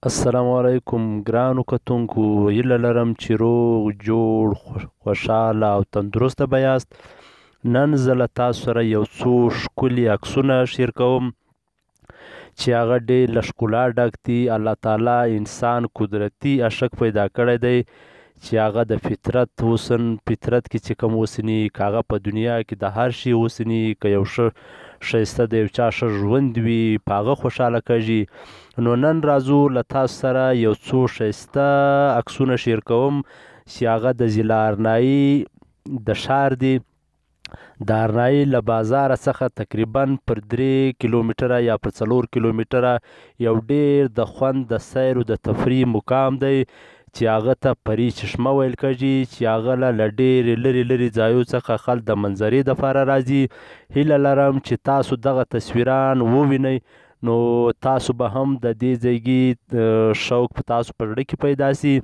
السلام علیکم ګرانو کتونکو، هیله لرم چې روغ جوړ خوشحاله او تندرسته به یاست. نن زه له تاسو سره یو څو ښکلي عکسونه شیر کوم چې هغه ډېر له ښکلا ډک دي. الله تعالی انسان قدرتي اشک پیدا کړی دی چې هغه د فطرت فطرت کې چې کوم اوسني که هغه په دنیا کې د هر شي اوسني که یو ښایسته د یو چا ښه ژوند وي په هغه خوشحاله کېږي. نو نن راځو له تاسو سره یو څو ښایسته عکسونه شیر کوم چې هغه د ضلع ارنایي د ښار دی. د ارنایي له بازاره څخه تقریبا پر 3 کیلومتره یا پر 4 کیلومتره یو ډیر د خوند د سیر او د تفریح مقام دی چې هغه ته پری چشمه ویل کېږي، چې هغه له ډېرې لرې ځایو څخه خلک د منظرې دپاره راځي. هیله لرم چې تاسو دغه تصویران ووینئ، نو تاسو به هم د دې ځایګي شوق په تاسو په زړه کې پیدا سي.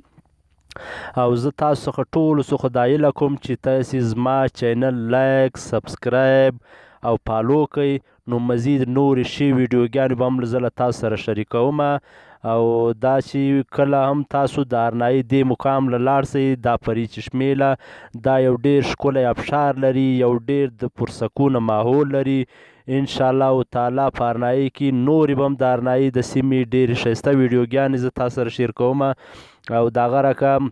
او زه تاسو څخه ټولو څخه دا هیله کوم چې تاسې زما چینل لایک، سبسکرایب او فالو کړئ. نو مزید نورې ښې ویډیوګانې به هم زه له تاسو سره شریکوم. او دا چې کله هم تاسو د ارنایي دې مقام له لاړ شئ، دا پری چشمې له دا یو ډیر ښکلی ابشار لري، یو ډیر د پرسکونه ماحول لري. انشاءالله تعالی په ارنایي کې نورې به هم د ارنایي د سیمې ډېرې ښایسته ویډیوګانې زه تاسو سره شیر کوم. او د هغه رقم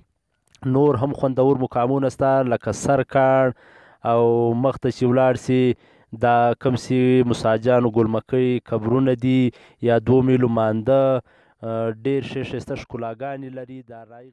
نور هم خوندور مقامونه شته لکه سرکاڼ او مخته چې ولاړ سي دا کوم چې موسی جان ګلمکۍ قبرونه دي یا 2 میلو مانده ډېر ښایسته ښکلاګانې لري. د ارنایي